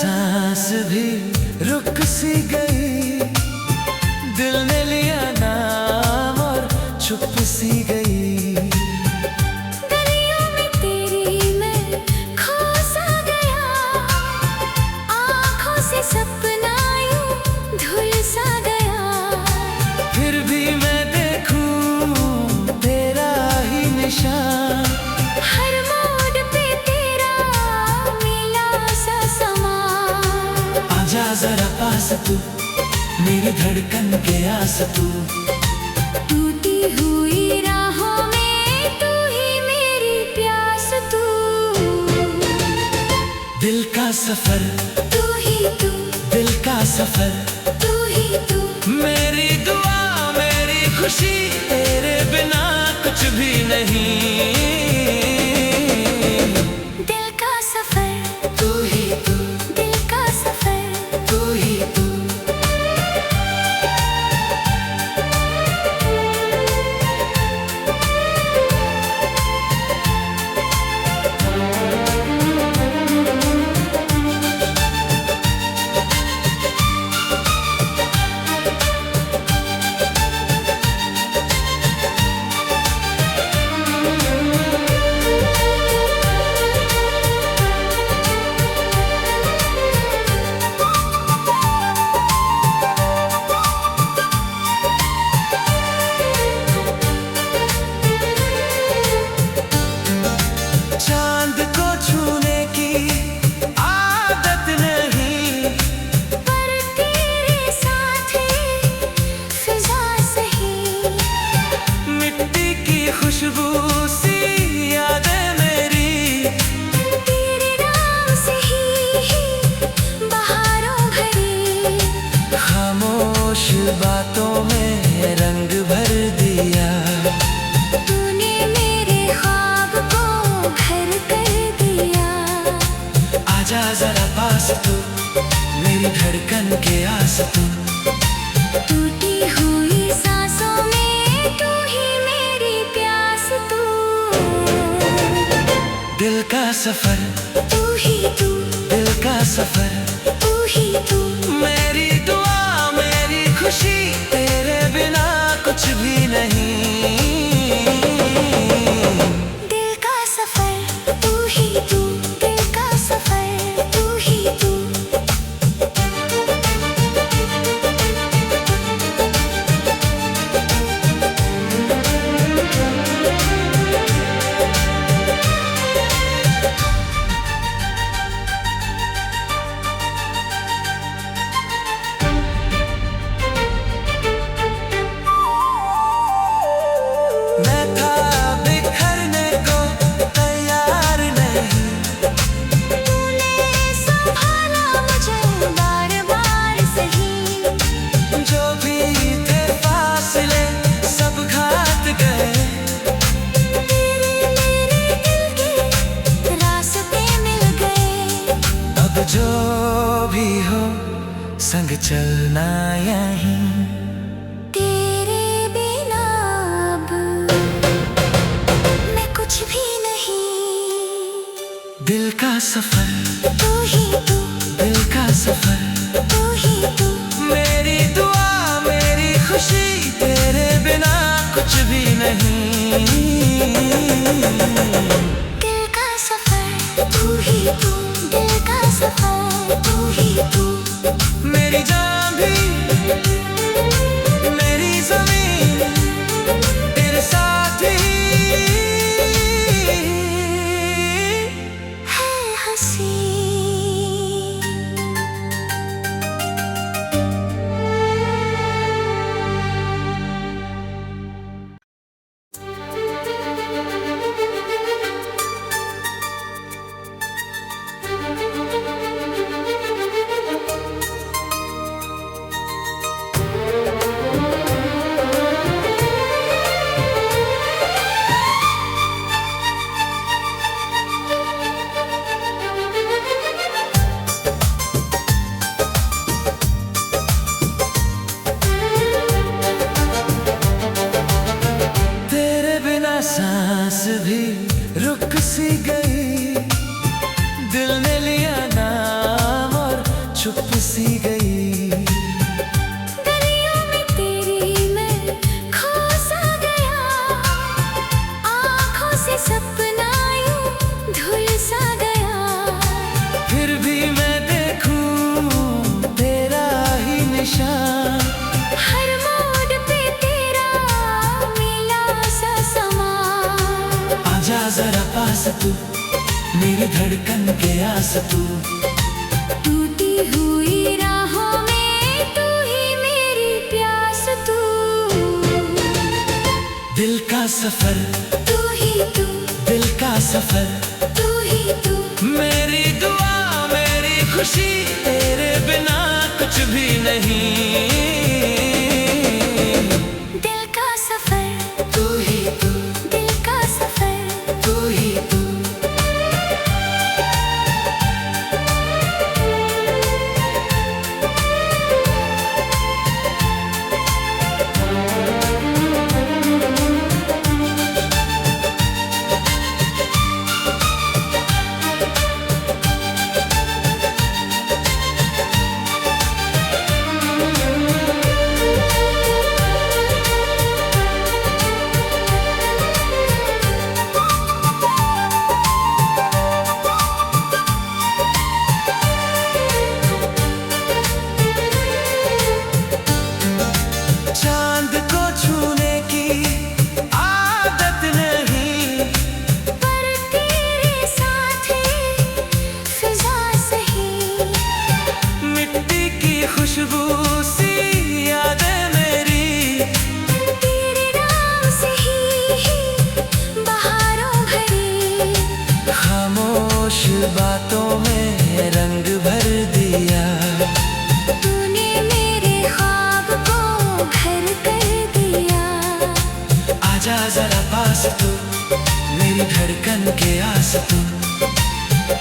सांस भी रुक सी गई, दिल ने लिया नाम और चुप सी गई। गलियों में तेरी मैं खो सा गया, आँखों से सपना यूं धुल सा गया। फिर भी मैं देखूं तेरा ही निशान, हर मोड़ पे तेरा मिला सा समा। आजा जरा पास तू, मेरी धड़कन के आस तू। टूटी हुई राहों में तू ही मेरी प्यास तू। दिल का सफर तू ही तू, दिल का सफर तू ही तू। मेरी दुआ मेरी खुशी तेरे बिना कुछ भी नहीं। दिल का सफर तू ही तू, दिल का सफर तू ही तू। चांद को छूने की आदत नहीं, पर तेरे साथ ही फिजा सही। मिट्टी की खुशबू सी यादें मेरी, तेरे नाम से ही बहारों भरी। खामोश बातों में रंग भर दिया। तूने मेरे ख्वाब को घर कर दिया। आजा जरा पास तू, मेरी धड़कन के आस तू। टूटी हुई सांसों में तू ही मेरी प्यास तू। दिल का सफर तू ही तू, दिल का सफर तू ही तू। मेरी दुआ मेरी खुशी तेरे बिना कुछ भी नहीं। दिल का सफर तू ही तू, दिल का सफर तू ही तू। मैं था बिखरने को तैयार नहीं, तूने संभाला मुझे बार बार सही। जो भी थे फासले सब घाट गए। तेरे मेरे दिल के रास्ते मिल गए। अब जो भी हो संग चलना यहीं। तेरे बिना अब मैं कुछ भी नहीं। दिल का सफर तू ही तू, दिल का सफर तू ही तू। मेरी दुआ मेरी खुशी तेरे बिना कुछ भी नहीं। दिल का सफर तू ही तू, दिल का सफर तू ही तू। मेरी जान भी मेरी ज़मीन तेरे साथ ही है हंसी। सांस भी रुक सी गई, दिल ने लिया नाम और मेरी धड़कन के आस तू। टूटी हुई राहों में तू ही मेरी प्यास तू। दिल का सफर तू ही तू, दिल का सफर तू ही तू। मेरी दुआ मेरी खुशी तेरे बिना कुछ भी नहीं। दिल का सफर तू ही तू, दिल का सफर तू ही तू। चांद को छूने की आदत नहीं, पर तेरे साथ फिजा सही। मिट्टी की खुशबू सी यादें मेरी। तेरे नाम से ही बहारों भरी। खामोश बातों में रंग भर दिया। तूने मेरे ख्वाब को घर कर दिया। आजा जरा पास तू, मेरी धड़कन के आस तू।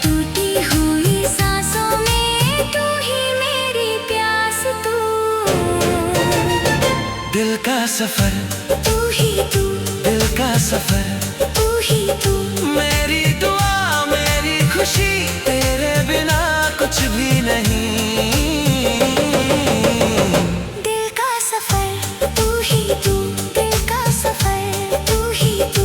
टूटी हुई सांसों में तू ही मेरी प्यास तू। दिल का सफर तू ही तू, दिल का सफर तू ही तू। मेरी दुआ मेरी खुशी तेरे बिना कुछ भी नहीं। दिल का सफर तू ही तू, दिल का सफर तू ही तू।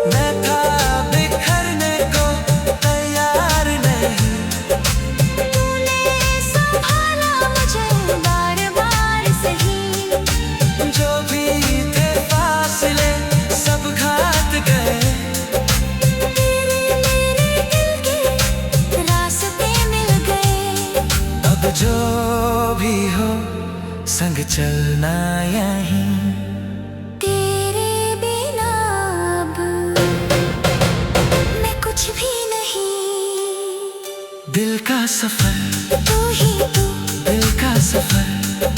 मैं था बिखरने को तैयार नहीं। तूने संभाला मुझे बार बार सही। जो भी थे फासले सब घाट गए। तेरे मेरे दिल के रास्ते मिल गए। अब जो भी हो संग चलना यहीं। तेरे बिना अब मैं कुछ भी नहीं। दिल का सफर तू ही तू, दिल का सफर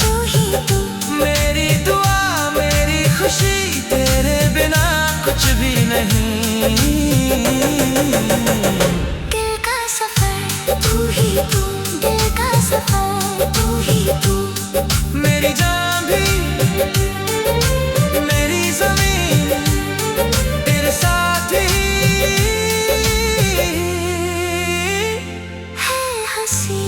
तू ही तू। मेरी दुआ मेरी खुशी तेरे बिना कुछ भी नहीं। दिल का सफर तू ही तू, दिल का सफर तू ही तू। मेरी जान भी मेरी ज़मीन तेरे साथ ही है हंसी।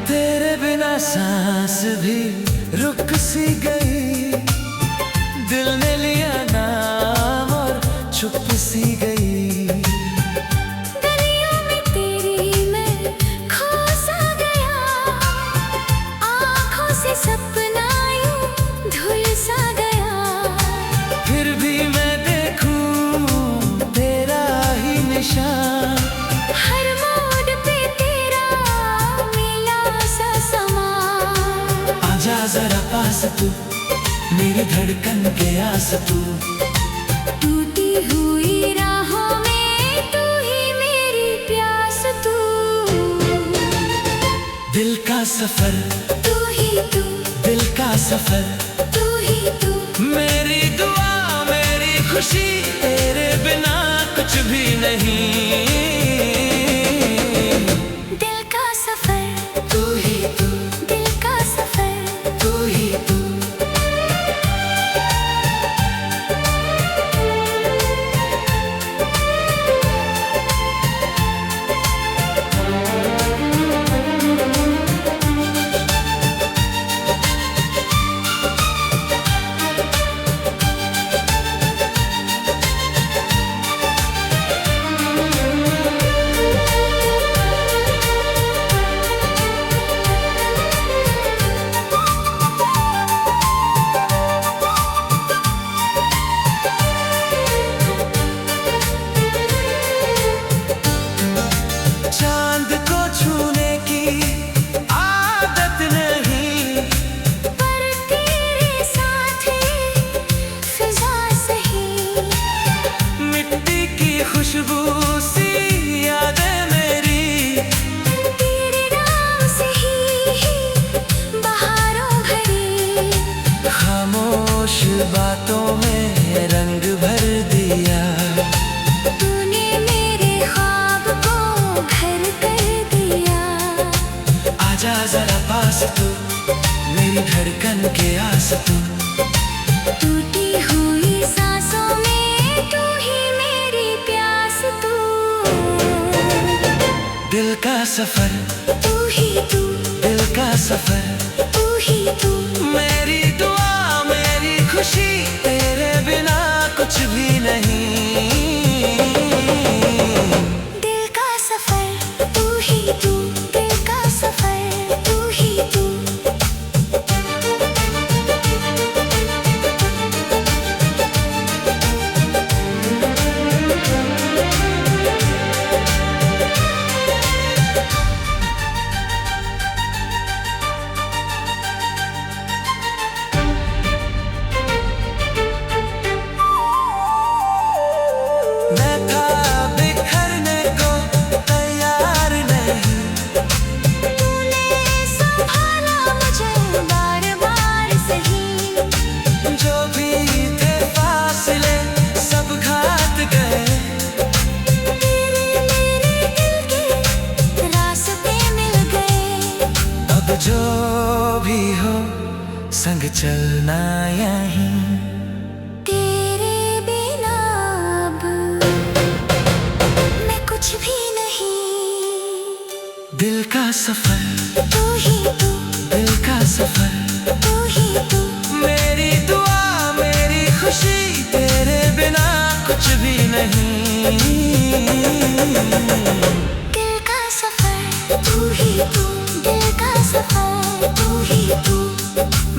तेरे बिना सांस भी रुक सी गई। दिल ने लिया नाम और चुप सी गई। दरिया में तेरी मैं खो सा गया। आँखों से सपना यूं धुल सा गया। फिर भी मैं देखूं तेरा ही निशान। हर मोड़ पे तेरा मिला सा समा। आजा जरा पास तू, मेरी धड़कन के आस तू। टूटी हुई राहों में तू ही मेरी दिल का सफर, तू ही तू, दिल का सफर, तू ही तू। मेरी दुआ मेरी खुशी, तेरे बिना कुछ भी नहीं। दिल का सफर, तू ही तू, दिल का सफर, तू ही तू। चांद को छूने की आदत नहीं, पर तेरे साथ ही फिजा सही। मिट्टी की खुशबू सी यादें मेरी, तेरे नाम से ही बहारों भरी। खामोश बातों में रंग भर दिया। तूने मेरे ख्वाब को घर कर दिया। आजा जरा पास तू, मेरी धड़कन के आस तू। टूटी हुई सांसों में तू ही मेरी प्यास तू। दिल का सफर, तू ही तू, दिल का सफर, तू ही तू। मेरी दुआ मेरी खुशी, तेरे बिना कुछ भी नहीं। दिल का सफर, तू ही तू, दिल का सफर, तू ही तू। मैं था बिखरने को तैयार नहीं, तूने संभाला मुझे बार बार सही। जो भी थे फासले सब घाट गए। तेरे मेरे दिल के रास्ते मिल गए। अब जो भी हो संग चलना यहीं। तेरे बिना अब मैं कुछ भी नहीं। दिल का सफर, तू ही तू, दिल का सफर, तू ही तू। मेरी दुआ मेरी खुशी, तेरे बिना कुछ भी नहीं। दिल का सफर, तू ही तू, दिल का सफर, तू ही तू।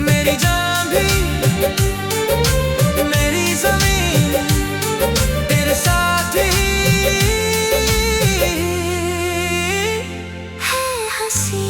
मेरी जान भी मेरी ज़मीन तेरे साथ ही है हंसी।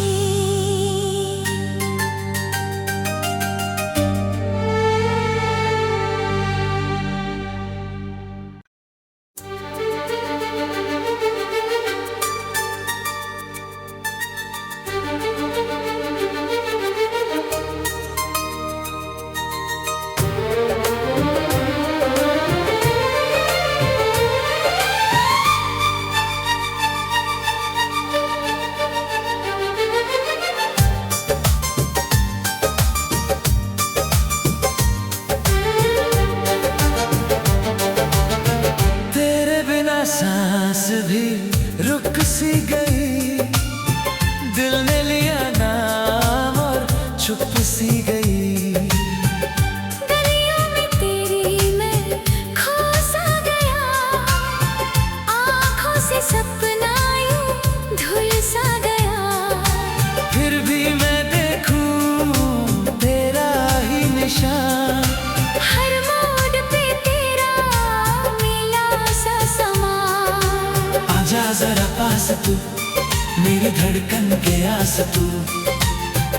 तेरे बिना सांस भी रुक सी गई। दिल ने लिया नाम और चुप सी गई। गलियों में तेरी मैं खो सा गया। आँखों से सपना यूं धुल सा गया। फिर भी मैं देखूं तेरा ही निशान। हर मोड़ पे तेरा मिला सा समा। आजा जरा पास तू, मेरी धड़कन के आस तू।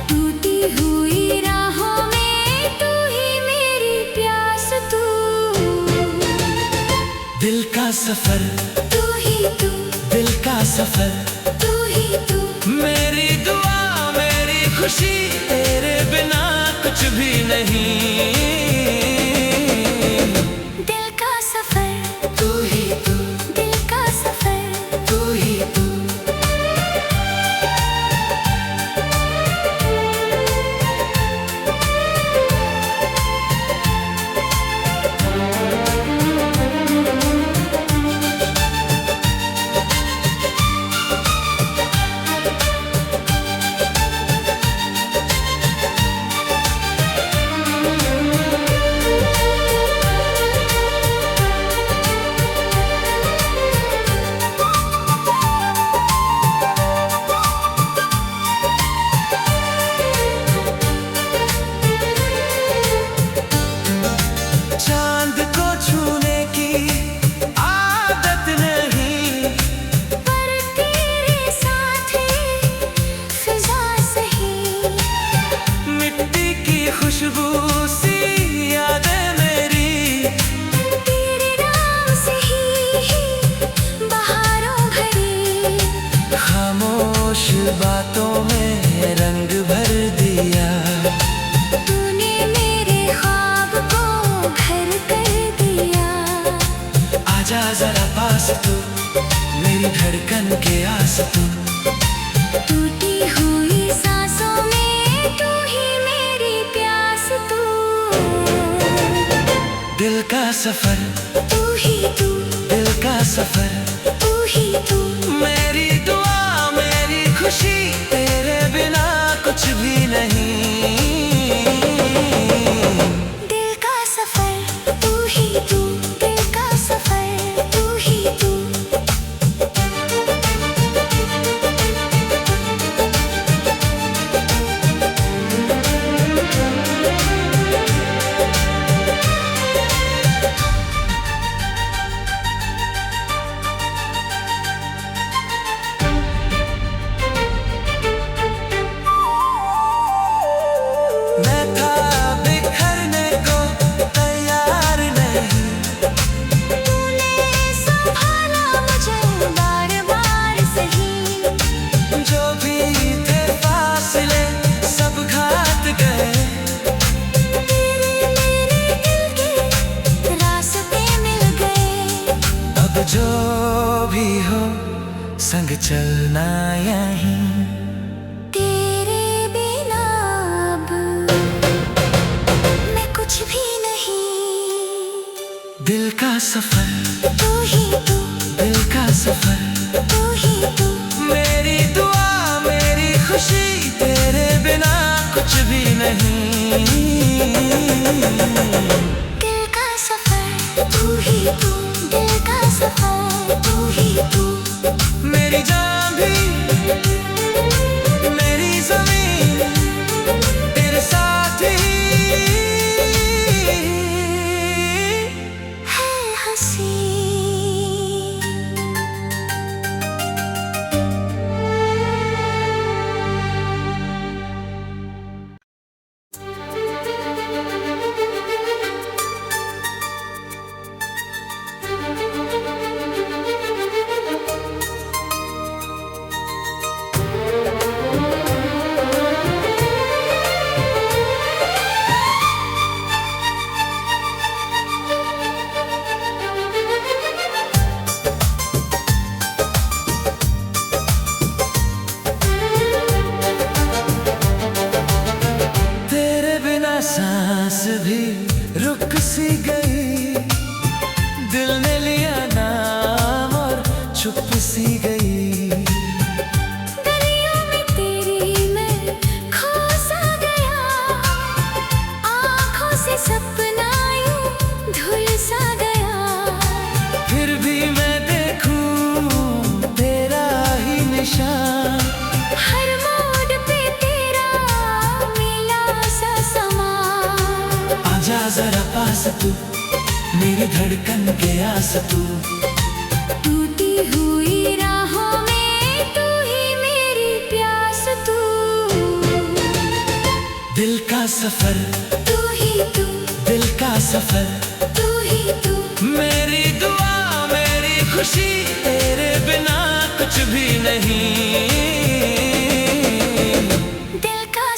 टूटी हुई राहों में तू ही मेरी प्यास तू। दिल का सफर, तू ही तू, दिल का सफर, तू ही तू। मेरी दुआ खुशी तेरे बिना कुछ भी नहीं। दिल का सफर तू ही तू, दिल का सफर तू ही तू। चांद को छूने की आदत नहीं, पर तेरे साथ फिजा सही। मिट्टी की खुशबू सी यादें मेरी, तेरे नाम से ही बहारों भरी। खामोश बातों में रंग भर दिया। तूने मेरे ख्वाब को घर कर दिया। आजा जरा पास तू, मेरी धड़कन के आस तू। टूटी हुई सांसों में तू ही मेरी प्यास तू। दिल का सफर तू ही तू, दिल का सफर तू ही तू। मेरी दुआ मेरी खुशी तेरे बिना कुछ भी नहीं। दिल का सफर तू ही तू, दिल का सफर तू ही तू। मैं था बिखरने को तैयार नहीं, तूने संभाला मुझे बार बार सही। जो भी थे फासले सब घाट गए। तेरे मेरे दिल के रास्ते मिल गए। अब जो भी हो संग चलना यहीं। तेरे बिना अब मैं कुछ भी नहीं। दिल का सफर तू ही तू, दिल का सफर तू ही तू। मेरी दुआ मेरी खुशी तेरे बिना कुछ भी नहीं। दिल का सफर तू ही तू, दिल का सफर तू ही तू। मेरी जान भी मेरी ज़मीन तेरे साथ ही है हंसी। तेरे बिना सांस भी रुक सी गई। दिल ने लिया नाम और चुप सी गई। दरिया में तेरी मैं खो सा गया। आँखों से सपना यूं धुल सा गया। फिर भी मैं देखूं तेरा ही निशान। हर मोड़ पे तेरा मिला सा समा। आजा जरा पास तू, मेरी धड़कन के आस तू। टूटी हुई राहों में तू ही मेरी प्यास तू। दिल का सफर तू ही तू, दिल का सफर तू ही तू। मेरी दुआ मेरी खुशी तेरे बिना कुछ भी नहीं। दिल का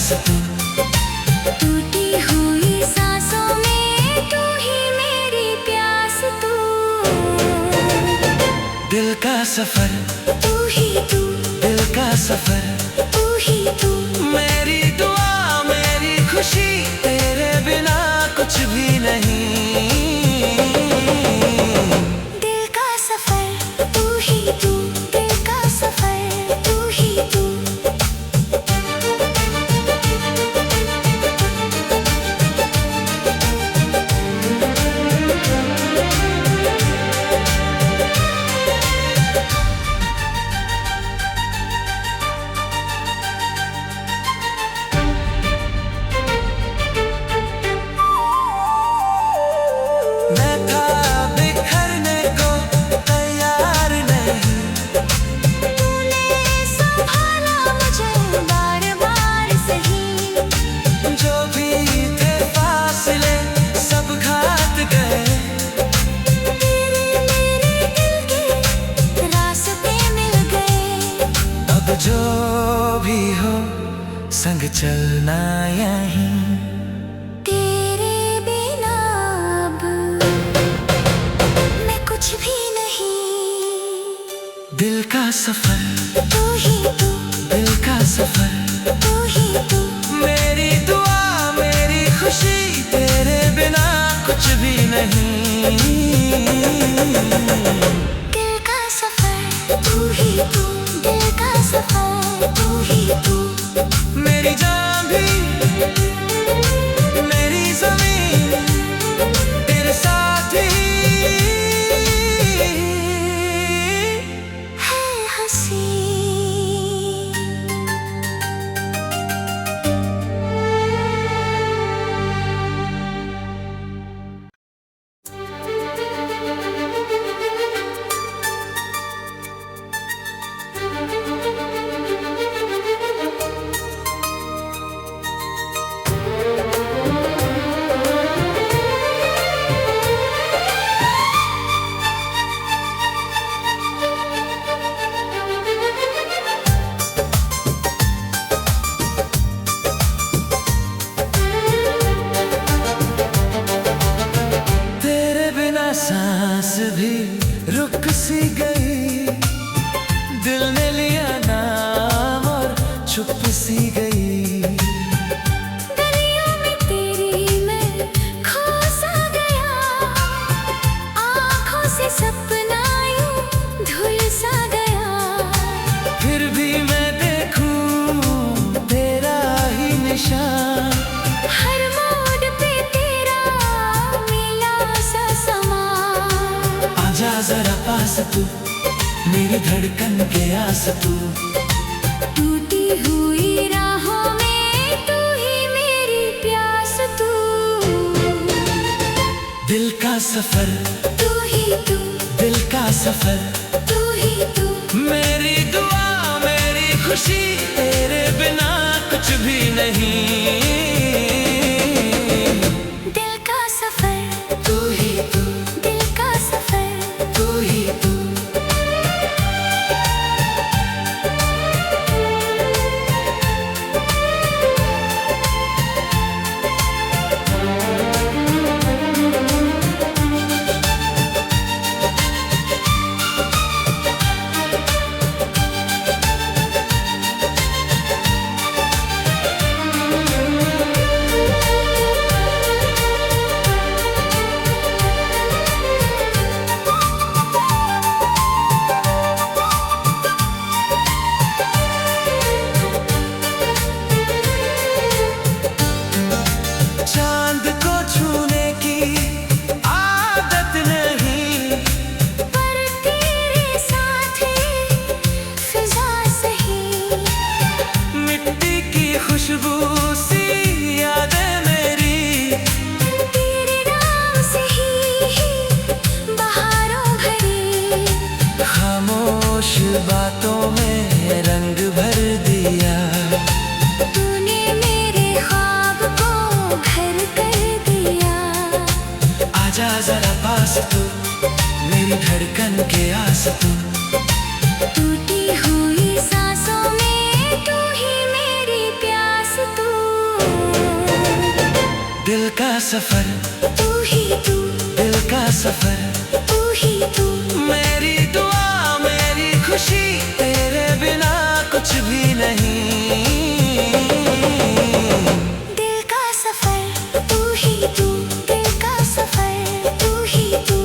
आस तू। टूटी हुई सांसों में तू ही मेरी प्यास तू। दिल का सफर तू ही तू, दिल का सफर तू ही तू। मेरी दुआ मेरी खुशी तेरे बिना कुछ भी नहीं। दिल का सफर तू ही तू, दिल का सफर तू ही तू। मैं था बिखरने को तैयार नहीं, तूने संभाला मुझे बार बार सही। जो भी थे फासले सब घाट गए। तेरे मेरे दिल के रास्ते मिल गए। अब जो भी हो संग चलना यहीं। तेरे बिना अब मैं कुछ भी नहीं। दिल का सफर तू ही तू, दिल का सफर तू ही तू। मेरी दुआ मेरी खुशी तेरे बिना कुछ भी नहीं। दिल का सफर तू ही तू, दिल का सफर तू ही तू। मेरी जान भी मेरी ज़मीन तेरे साथ ही है हंसी। तेरे बिना सांस भी रुक सी गई। दिल ने लिया नाम और छुप सी गई। गलियों में तेरी मैं खो सा गया। आँखों से सपना यूं धुल सा गया। फिर भी मैं देखूं तेरा ही निशान। हर मोड़ पे तेरा मिला सा समा। आजा जरा पास तू मेरी धड़कन के आस तू। टूटी हुई राहों में तू ही मेरी प्यास तू। दिल का सफर तू ही तू, दिल का सफर तू ही तू। मेरी दुआ मेरी खुशी तेरे बिना कुछ भी नहीं। दिल का सफर तू ही तू, दिल का सफर तू ही तू। चांद को छूने की आदत नहीं, पर तेरे साथ फिजा सही। मिट्टी की खुशबू सी यादें मेरी। तेरे नाम से ही बहारों भरी। खामोश बातों में रंग भर दिया। तूने मेरे ख्वाब को घर कर दिया। आजा जरा पास तू मेरी धड़कन के आस तू। टूटी हुई सांसों में तू ही मेरी प्यास तू। दिल का सफर, तू ही तू, दिल का सफर, तू ही तू। मेरी दुआ मेरी खुशी, तेरे बिना कुछ भी नहीं। दिल का सफर, तू ही तू, दिल का सफर, तू ही तू।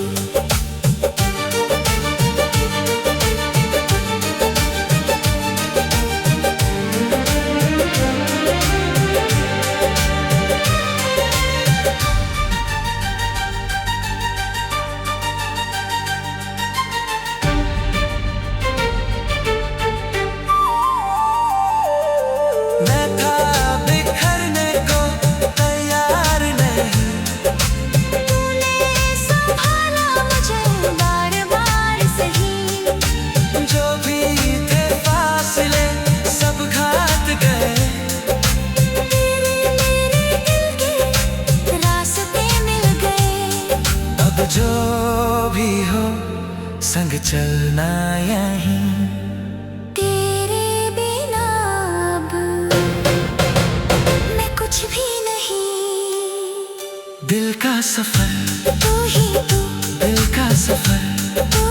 मैं था बिखरने को तैयार नहीं, तूने संभाला मुझे बार बार सही। जो भी थे फासले सब घाट गए। तेरे मेरे दिल के रास्ते मिल गए। अब जो भी हो संग चलना यहीं। तेरे बिना अब मैं कुछ भी नहीं। दिल का सफर, तू ही तू, दिल का सफर, तू